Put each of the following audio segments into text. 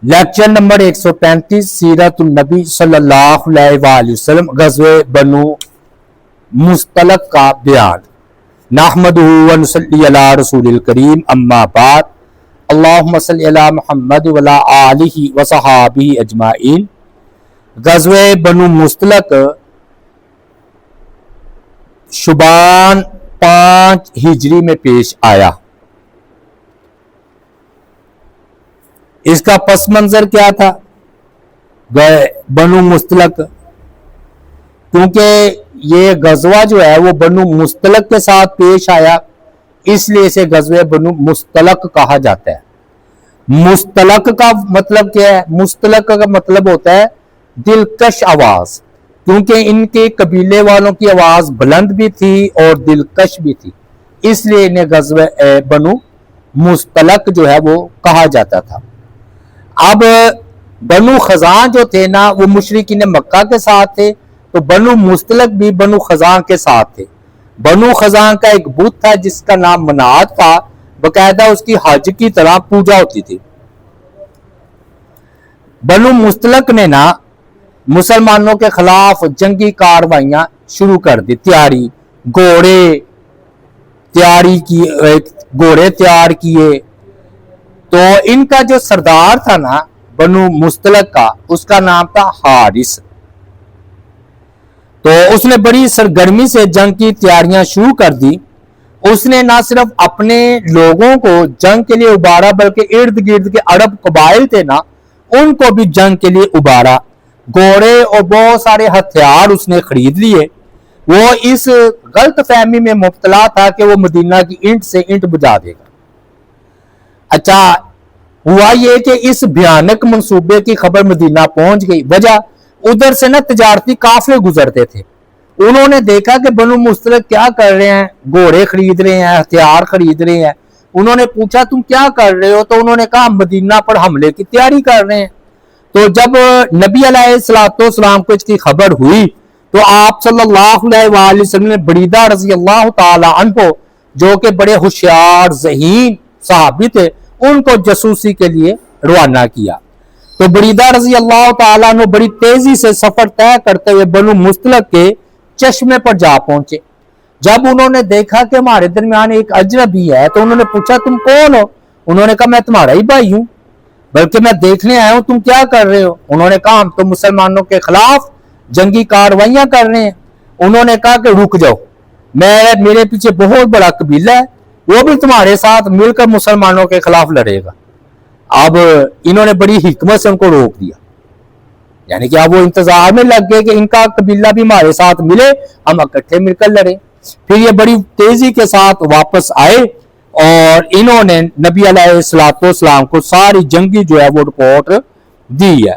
Lecture number 135 سیرت النبی صلی اللہ علیہ وآلہ وسلم غزوہ بنو مستلق کا بیان۔ نحمدہ و نصلی علی رسول الکریم، اما بعد، اللہم صلی علی محمد وعلی آلہ و صحابہ اجمعین۔ غزوہ بنو مستلق شعبان 5 ہجری میں پیش آیا۔ اس کا پس منظر کیا تھا؟ بنو مستلق، کیونکہ یہ غزوہ جو ہے وہ بنو مستلق کے ساتھ پیش آیا، اس لیے اسے غزوہ بنو مستلق کہا جاتا ہے۔ مستلق کا مطلب کیا ہے؟ مستلق کا مطلب ہوتا ہے دلکش آواز، کیونکہ ان کے قبیلے والوں کی آواز بلند بھی تھی اور دلکش بھی تھی، اس لیے انہیں غزوہ بنو مستلق جو ہے وہ کہا جاتا تھا۔ اب بنو خزاں جو تھے نا، وہ مشرکین مکہ کے ساتھ تھے، تو بنو مستلق بھی بنو خزاں کے ساتھ تھے۔ بنو خزاں کا ایک بت تھا جس کا نام منات تھا، باقاعدہ اس کی حج کی طرح پوجا ہوتی تھی۔ بنو مستلق نے نا مسلمانوں کے خلاف جنگی کاروائیاں شروع کر دی، گھوڑے تیار کیے۔ تو ان کا جو سردار تھا نا بنو مستلق کا، اس کا نام تھا حارث۔ تو اس نے بڑی سرگرمی سے جنگ کی تیاریاں شروع کر دی۔ اس نے نہ صرف اپنے لوگوں کو جنگ کے لیے ابھارا، بلکہ ارد گرد کے عرب قبائل تھے نا، ان کو بھی جنگ کے لیے ابھارا۔ گھوڑے اور بہت سارے ہتھیار اس نے خرید لیے۔ وہ اس غلط فہمی میں مبتلا تھا کہ وہ مدینہ کی اینٹ سے اینٹ بجا دے گا۔ اچھا ہوا یہ کہ اس بھیانک منصوبے کی خبر مدینہ پہنچ گئی۔ وجہ ادھر سے نا تجارتی قافلے گزرتے تھے، انہوں نے دیکھا کہ بنو مستلق کیا کر رہے ہیں، گھوڑے خرید رہے ہیں، ہتھیار خرید رہے ہیں۔ انہوں نے پوچھا تم کیا کر رہے ہو؟ تو انہوں نے کہا مدینہ پر حملے کی تیاری کر رہے ہیں۔ تو جب نبی علیہ السلام کو اس کی خبر ہوئی تو آپ صلی اللہ علیہ وسلم نے بریدہ رضی اللہ تعالی عنہ، جو کہ بڑے ہوشیار ذہین صحابی تھے، ان کو جاسوسی کے لیے روانہ کیا۔ تو بریدہ رضی اللہ تعالیٰ عنہ بڑی تیزی سے سفر طے کرتے ہوئے بنو مستلق کے چشمے پر جا پہنچے۔ جب انہوں نے دیکھا کہ ہمارے درمیان ایک اجنبی ہے تو انہوں نے پوچھا تم کون ہو؟ انہوں نے کہا میں تمہارا ہی بھائی ہوں، بلکہ میں دیکھنے آیا ہوں تم کیا کر رہے ہو۔ انہوں نے کہا ہم تو مسلمانوں کے خلاف جنگی کارروائیاں کر رہے ہیں۔ انہوں نے کہا کہ رک جاؤ، میرے پیچھے بہت بڑا قبیلہ ہے، وہ بھی تمہارے ساتھ مل کر مسلمانوں کے خلاف لڑے گا۔ اب انہوں نے بڑی حکمت سے ان کو روک دیا، یعنی کہ اب وہ انتظار میں لگ گئے کہ ان کا قبیلہ بھی ہمارے ساتھ ملے، ہم اکٹھے مل کر لڑے۔ پھر یہ بڑی تیزی کے ساتھ واپس آئے اور انہوں نے نبی علیہ السلام کو ساری جنگی جو ہے وہ رپورٹ دی ہے۔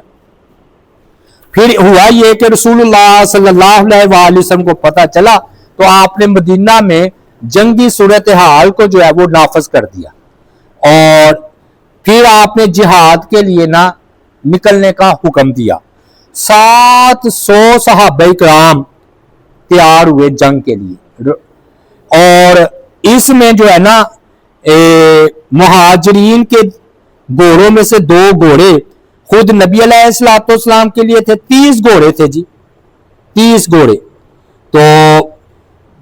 پھر ہوا یہ کہ رسول اللہ صلی اللہ علیہ وآلہ وسلم کو پتہ چلا تو آپ نے مدینہ میں جنگی صورتحال کو جو ہے وہ نافذ کر دیا، اور پھر آپ نے جہاد کے لیے نہ نکلنے کا حکم دیا۔ 700 صحابہ کرام تیار ہوئے جنگ کے لیے، اور اس میں جو ہے نا مہاجرین کے گھوڑوں میں سے 2 گھوڑے خود نبی علیہ السلام کے لیے تھے۔ 30 گھوڑے تھے جی، 30 گھوڑے، تو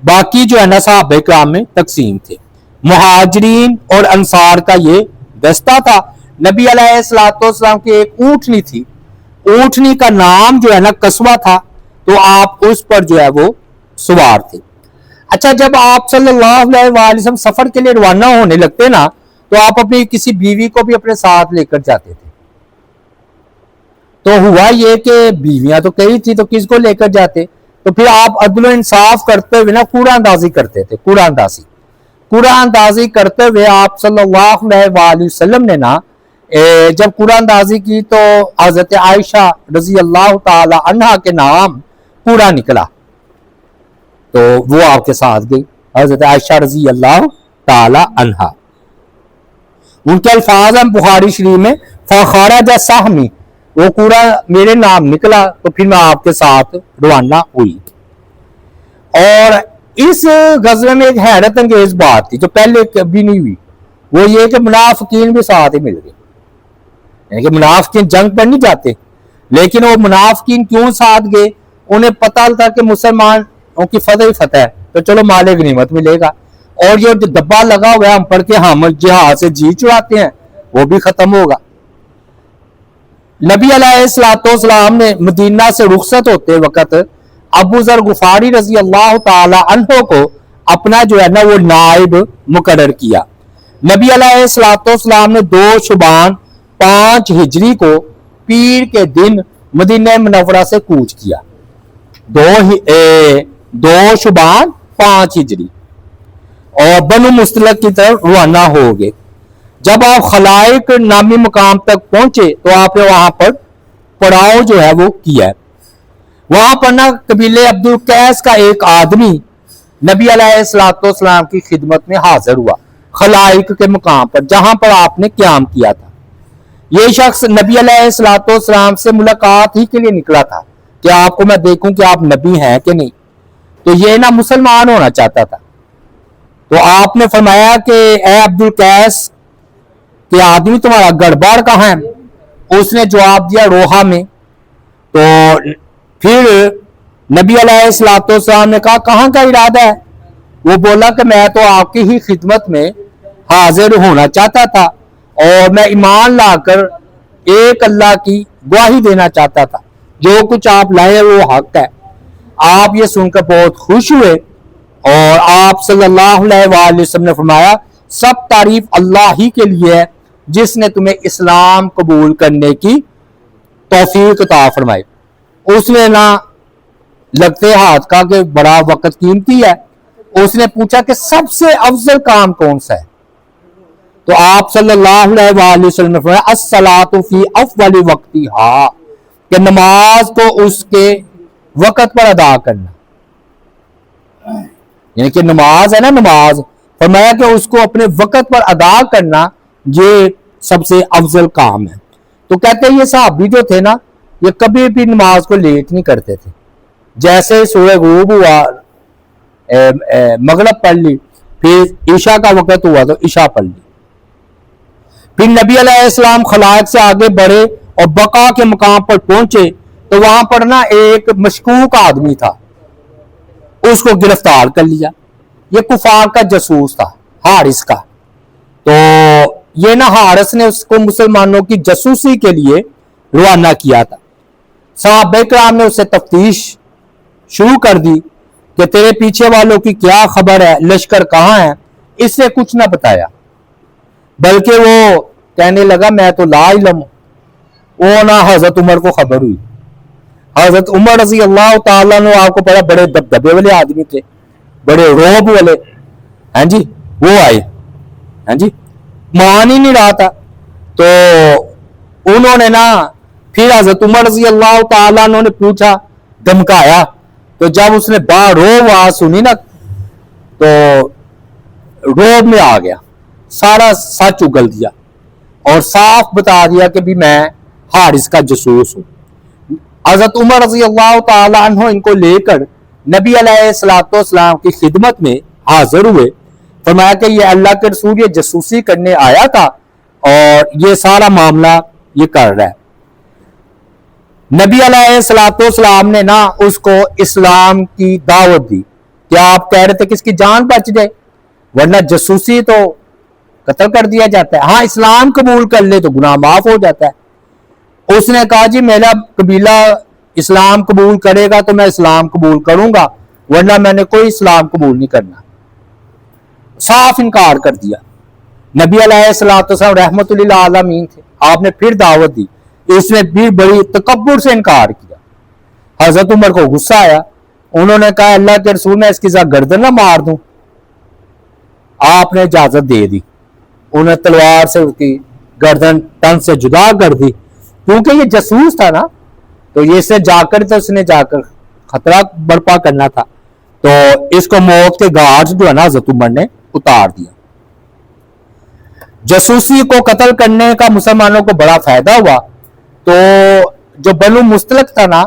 باقی جو ہے نا صحابہ کرام میں تقسیم تھے۔ مہاجرین اور انصار کا یہ دستہ تھا۔ نبی علیہ السلام کی ایک اونٹنی تھی، اونٹنی کا نام جو ہے نا قصوہ تھا، تو آپ اس پر جو ہے وہ سوار تھے۔ اچھا جب آپ صلی اللہ علیہ وآلہ وسلم سفر کے لیے روانہ ہونے لگتے نا تو آپ اپنی کسی بیوی کو بھی اپنے ساتھ لے کر جاتے تھے۔ تو ہوا یہ کہ بیویاں تو کئی تھی، تو کس کو لے کر جاتے؟ تو پھر آپ عدل و انصاف کرتے ہوئے نا کوڑا اندازی کرتے تھے۔ کوڑا اندازی کرتے ہوئے آپ صلی اللہ علیہ وآلہ وسلم نے نا جب کوڑا اندازی کی تو حضرت عائشہ رضی اللہ تعالی عنہا کے نام کوڑا نکلا، تو وہ آپ کے ساتھ گئی، حضرت عائشہ رضی اللہ تعالی عنہا۔ ان کے الفاظ ہیں بخاری شریف میں فخرج سہمی، وہ کوڑا میرے نام نکلا تو پھر میں آپ کے ساتھ روانہ ہوئی۔ اور اس غزوے میں ایک حیرت انگیز بات تھی جو پہلے کبھی نہیں ہوئی، وہ یہ کہ منافقین بھی ساتھ ہی مل گئے۔ یعنی کہ منافقین جنگ پر نہیں جاتے، لیکن وہ منافقین کیوں ساتھ گئے؟ انہیں پتہ تھا کہ مسلمانوں کی فتح ہی فتح ہے، تو چلو مال غنیمت ملے گا، اور یہ جو دبا لگا ہوا ہے ہم پر کے ہم جہاد سے جی چڑھاتے ہیں وہ بھی ختم ہوگا۔ نبی علیہ السلام نے مدینہ سے رخصت ہوتے وقت ابو ذر غفاری رضی اللہ تعالی عنہ کو اپنا جو ہے نا وہ نائب مقرر کیا۔ نبی علیہ السلام نے 2 شعبان 5 ہجری کو پیر کے دن مدینہ منورہ سے کوچ کیا، 2 شعبان 5 ہجری، اور بنو مستلق کی طرف روانہ ہو گئے۔ جب آپ خلائق نامی مقام تک پہنچے تو آپ نے وہاں پر پڑاؤ جو ہے وہ کیا ہے۔ وہاں پر نا قبیلے عبد القیس کا ایک آدمی نبی علیہ السلام کی خدمت میں حاضر ہوا، خلائق کے مقام پر جہاں پر آپ نے قیام کیا تھا۔ یہ شخص نبی علیہ السلام سے ملاقات ہی کے لیے نکلا تھا کہ آپ کو میں دیکھوں کہ آپ نبی ہیں کہ نہیں، تو یہ نا مسلمان ہونا چاہتا تھا۔ تو آپ نے فرمایا کہ اے عبد القیس کہ آدمی تمہارا گڑھ بار کہاں ہے؟ اس نے جواب دیا روحا میں۔ تو پھر نبی علیہ السلام نے کہا کہاں کا ارادہ ہے؟ وہ بولا کہ میں تو آپ کی ہی خدمت میں حاضر ہونا چاہتا تھا اور میں ایمان لا کر ایک اللہ کی گواہی دینا چاہتا تھا، جو کچھ آپ لائے وہ حق ہے۔ آپ یہ سن کر بہت خوش ہوئے اور آپ صلی اللہ علیہ وآلہ وسلم نے فرمایا سب تعریف اللہ ہی کے لیے ہے جس نے تمہیں اسلام قبول کرنے کی توفیق عطا فرمائی۔ اس نے نہ لگتے ہاتھ کا کہ بڑا وقت قیمتی ہے، اس نے پوچھا کہ سب سے افضل کام کون سا ہے؟ تو آپ صلی اللہ علیہ وآلہ وسلم نے فرمایا الصلاۃ فی افضل وقتہا، کہ نماز کو اس کے وقت پر ادا کرنا، یعنی کہ نماز ہے نا، نماز فرمایا کہ اس کو اپنے وقت پر ادا کرنا یہ سب سے افضل کام ہے۔ تو کہتے ہیں یہ صحابی جو تھے نا یہ کبھی بھی نماز کو لیٹ نہیں کرتے تھے، جیسے سورہ غروب ہوا مغرب پڑھ لی، پھر عشاء کا وقت ہوا تو عشاء پڑھ لی۔ پھر نبی علیہ السلام خلائق سے آگے بڑھے اور بقا کے مقام پر پہنچے تو وہاں پر نا ایک مشکوک آدمی تھا، اس کو گرفتار کر لیا۔ یہ کفار کا جاسوس تھا، حارث کا۔ تو یہ نا حارث نے اس کو مسلمانوں کی جاسوسی کے لیے روانہ کیا تھا۔ صحابہ کرام نے اسے تفتیش شروع کر دی کہ تیرے پیچھے والوں کی کیا خبر ہے، لشکر کہاں ہے؟ اس نے کچھ نہ بتایا، بلکہ وہ کہنے لگا میں تو لا علم ہوں۔ وہ نہ حضرت عمر کو خبر ہوئی۔ حضرت عمر رضی اللہ تعالیٰ نے آپ کو پڑھا بڑے دبدبے والے آدمی تھے، بڑے روب والے، ہاں جی، وہ آئے، ہاں جی، مان ہی نہیں رہا تھا۔ تو انہوں نے نا پھر حضرت عمر رضی اللہ تعالیٰ نے پوچھا، دھمکایا، تو جب اس نے با روب آواز سنی نا تو روب میں آ گیا، سارا سچ اگل دیا اور صاف بتا دیا کہ بھی میں حارث کا جاسوس ہوں۔ حضرت عمر رضی اللہ تعالیٰ عنہ ان کو لے کر نبی علیہ السلام کی خدمت میں حاضر ہوئے۔ فرمایا کہ یہ اللہ کے رسول یہ جاسوسی کرنے آیا تھا اور یہ سارا معاملہ یہ کر رہا ہے۔ نبی علیہ السلام نے نا اس کو اسلام کی دعوت دی کہ آپ کہہ رہے تھے کہ اس کی جان بچ جائے، ورنہ جاسوسی تو قتل کر دیا جاتا ہے، ہاں اسلام قبول کر لے تو گناہ معاف ہو جاتا ہے۔ اس نے کہا جی میرا قبیلہ اسلام قبول کرے گا تو میں اسلام قبول کروں گا، ورنہ میں نے کوئی اسلام قبول نہیں کرنا، صاف انکار کر دیا۔ نبی علیہ السلام رحمت اللہ عالمین تھے، آپ نے پھر دعوت دی، اس نے بھی بڑی تکبر سے انکار کیا۔ حضرت عمر کو غصہ آیا، انہوں نے کہا اللہ کے رسول میں اس کی گردن نہ مار دوں، آپ نے اجازت دے دی، انہوں نے تلوار سے اس کی گردن تن سے جدا کر دی، کیونکہ یہ جاسوس تھا نا، تو یہ اس نے جا کر خطرہ برپا کرنا تھا، تو اس کو موت کے گھاٹ جو ہے نا حضرت عمر نے اتار دیا۔ جاسوسی کو قتل کرنے کا مسلمانوں کو بڑا فائدہ ہوا، تو جو بنو مستلق تھا نا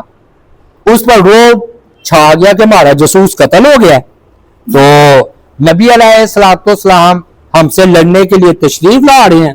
اس پر روب چھا گیا کہ ہمارا جاسوس قتل ہو گیا، تو نبی علیہ السلام ہم سے لڑنے کے لیے تشریف لا رہے ہیں۔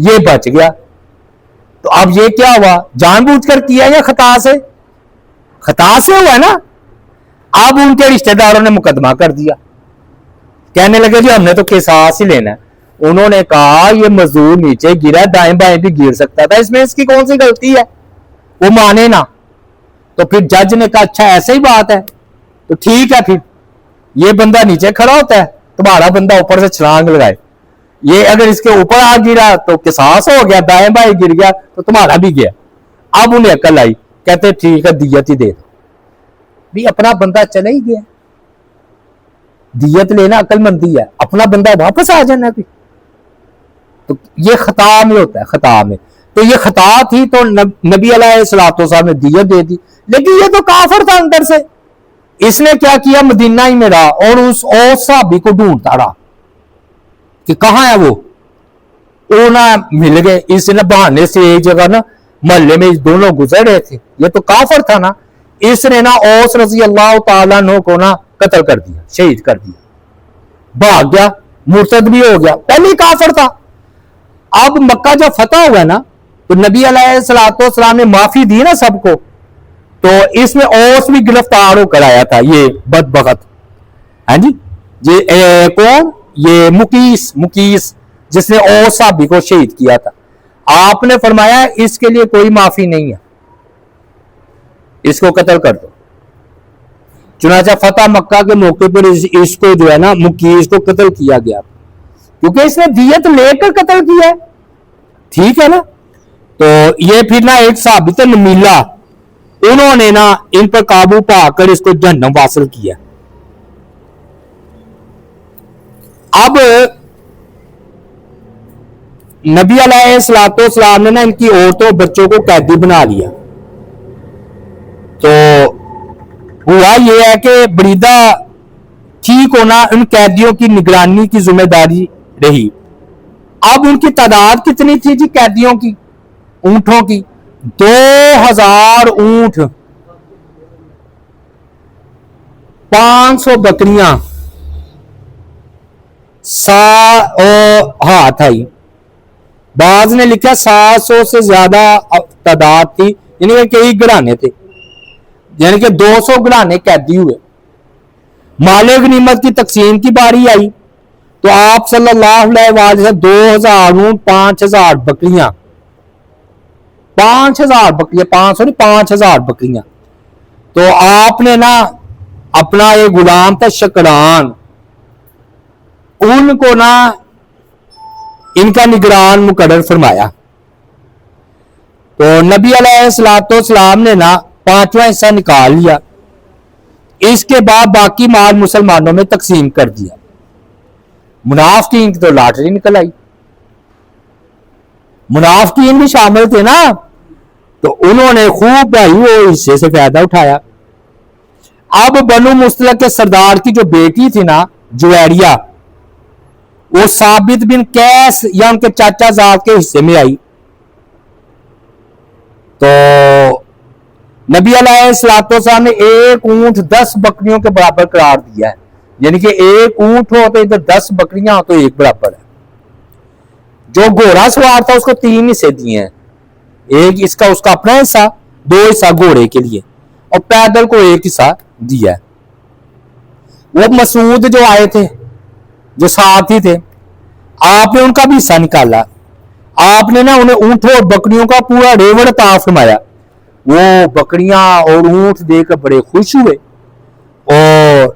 یہ بچ گیا. تو اب یہ کیا ہوا؟ جان بوجھ کر کیا یا خطا سے؟ خطا سے ہوا ہے نا. اب ان کے رشتہ داروں نے مقدمہ کر دیا, کہنے لگے جی ہم نے تو قصاص ہی لینا ہے. انہوں نے کہا یہ مزدور نیچے گرا, دائیں بائیں بھی گر سکتا تھا, اس میں اس کی کون سی غلطی ہے؟ وہ مانے نا. تو پھر جج نے کہا اچھا ایسا ہی بات ہے تو ٹھیک ہے, پھر یہ بندہ نیچے کھڑا ہوتا ہے, تمہارا بندہ اوپر سے چھلانگ لگائے, یہ اگر اس کے اوپر آ گرا تو قصاص ہو گیا, دائیں بائیں گر گیا تو تمہارا بھی گیا. اب انہیں عقل آئی, کہتے ٹھیک ہے دیت ہی دے دو. بھی اپنا بندہ چلا ہی گیا, دیت لینا عقل مندی ہے, اپنا بندہ واپس آ جانا. بھی تو یہ خطا میں ہوتا ہے, خطا میں. تو یہ خطا تھی تو نبی علیہ الصلوۃ والسلام نے دیت دے دی. لیکن یہ تو کافر تھا اندر سے. اس نے کیا کیا؟ مدینہ ہی میں رہا اور اس صحابی کو ڈھونڈتا رہا کہ کہاں ہے وہ نہ مل گئے. اس نے بہانے سے ایک جگہ نا محلے میں دونوں گزر رہے تھے, یہ تو کافر تھا نا, اس نے نا اوس رضی اللہ تعالیٰ عنہ کو نا قتل کر دیا, شہید کر دیا, بھاگ گیا, مرتد بھی ہو گیا, پہلے کافر تھا. اب مکہ جب فتح ہوا نا تو نبی علیہ الصلوۃ والسلام نے معافی دی نا سب کو, تو اس میں اوس بھی گرفتار ہو کر آیا تھا, یہ بدبخت. ہاں جی, یہ کون؟ یہ مکیس جس نے اوس صحابی کو شہید کیا تھا. آپ نے فرمایا اس کے لیے کوئی معافی نہیں ہے, اس کو قتل کر دو. چنانچہ فتح مکہ کے موقع پر اس کو جو ہے نا مکیس کو قتل کیا گیا, کیونکہ اس نے دیت لے کر قتل کیا ہے. ٹھیک ہے نا. تو یہ پھر نا ایک صحابی تھے نمیلہ, انہوں نے نا ان پر قابو پا کر اس کو جہنم واصل کیا. اب نبی علیہ الصلوۃ والسلام نے نا ان کی عورتوں بچوں کو قیدی بنا لیا. تو ہوا یہ ہے کہ بریدہ ٹھیک ہونا ان قیدیوں کی نگرانی کی ذمہ داری رہی. اب ان کی تعداد کتنی تھی جی قیدیوں کی؟ اونٹوں کی 2000 اونٹ, 500 بکریاں, ہاتھ آئی. بعض نے لکھا 700 سے زیادہ تعداد تھی, یعنی کہ کئی گھرانے تھے, یعنی کہ 200 گھرانے قیدی ہوئے. مال غنیمت کی تقسیم کی باری آئی تو آپ صلی اللہ علیہ وسلم 2000 اونٹ, 5000 بکریاں, 5000 بکریاں, 5000 بکریاں. تو آپ نے نا اپنا ایک غلام تھا شکران, ان کو نا ان کا نگران مقرر فرمایا. تو نبی علیہ الصلوۃ والسلام نے نا 5واں حصہ نکال لیا. اس کے بعد باقی مال مسلمانوں میں تقسیم کر دیا. منافقین کی تو لاٹری نکل آئی, منافقین بھی شامل تھے نا, تو انہوں نے خوب بھائی وہ حصے سے فائدہ اٹھایا. اب بنو مستلق کے سردار کی جو بیٹی تھی نا جویریہ, وہ ثابت بن قیس یا ان کے چاچا زاد کے حصے میں آئی. تو نبی علیہ الصلوۃ والسلام نے ایک اونٹ 10 بکریوں کے برابر قرار دیا ہے, یعنی کہ ایک اونٹ ہو تو ادھر 10 بکریاں ہو تو ایک برابر ہے. جو گھوڑا سوار تھا اس کو 3 حصے دیے ہیں, ایک اس کا اپنا حصہ, 2 حصہ گھوڑے کے لیے, اور پیدل کو 1 حصہ دیا ہے. وہ مسعود جو آئے تھے, جو ساتھی تھے, آپ نے ان کا بھی حصہ نکالا. آپ نے نا انہیں اونٹوں اور بکریوں کا پورا ریوڑ عطا فرمایا. وہ بکریاں اور اونٹ دے کر بڑے خوش ہوئے, اور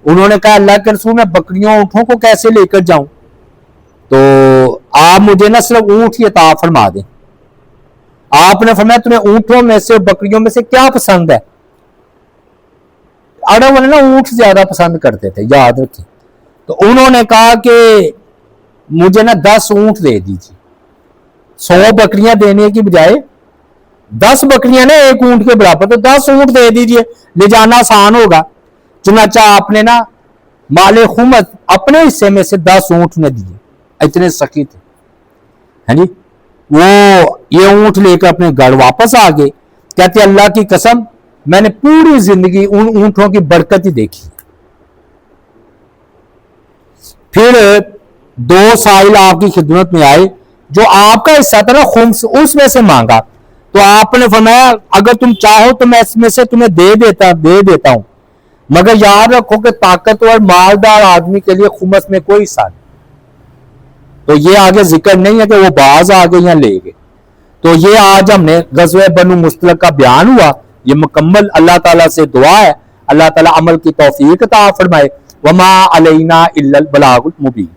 انہوں نے کہا اللہ کے رسول میں بکریوں اونٹوں کو کیسے لے کر جاؤں, تو آپ مجھے نہ صرف اونٹ ہی عطا فرما دیں. آپ نے فرمایا تمہیں اونٹوں میں سے بکریوں میں سے کیا پسند ہے؟ عرب نے نا اونٹ زیادہ پسند کرتے تھے, یاد رکھیں. تو انہوں نے کہا کہ مجھے نا 10 اونٹ دے دیجیے, 100 بکریاں دینے کی بجائے 10 بکریاں نا ایک اونٹ کے برابر, تو 10 اونٹ دے دیجیے, لے جانا آسان ہوگا. چنانچہ آپ نے نا مال خمس اپنے حصے میں سے 10 اونٹ نے دیے, اتنے سخی تھے. ہاں جی, وہ یہ اونٹ لے کر اپنے گھر واپس آ گئے. کہتے اللہ کی قسم میں نے پوری زندگی ان اونٹوں کی برکت ہی دیکھی. پھر 2 سائل آپ کی خدمت میں آئے جو آپ کا حصہ تھا نا خمس اس میں سے مانگا تو آپ نے فرمایا اگر تم چاہو تو میں اس میں سے تمہیں دے دیتا ہوں مگر یاد رکھو کہ طاقتور مالدار آدمی کے لیے خمس میں کوئی حصہ نہیں. تو یہ آگے ذکر نہیں ہے کہ وہ باز آگے یا لے گئے. تو یہ آج ہم نے غزوہ بنو مستلق کا بیان ہوا, یہ مکمل اللہ تعالیٰ سے دعا ہے اللہ تعالیٰ عمل کی توفیق عطا فرمائے. وما علینا الا البلاغ المبین.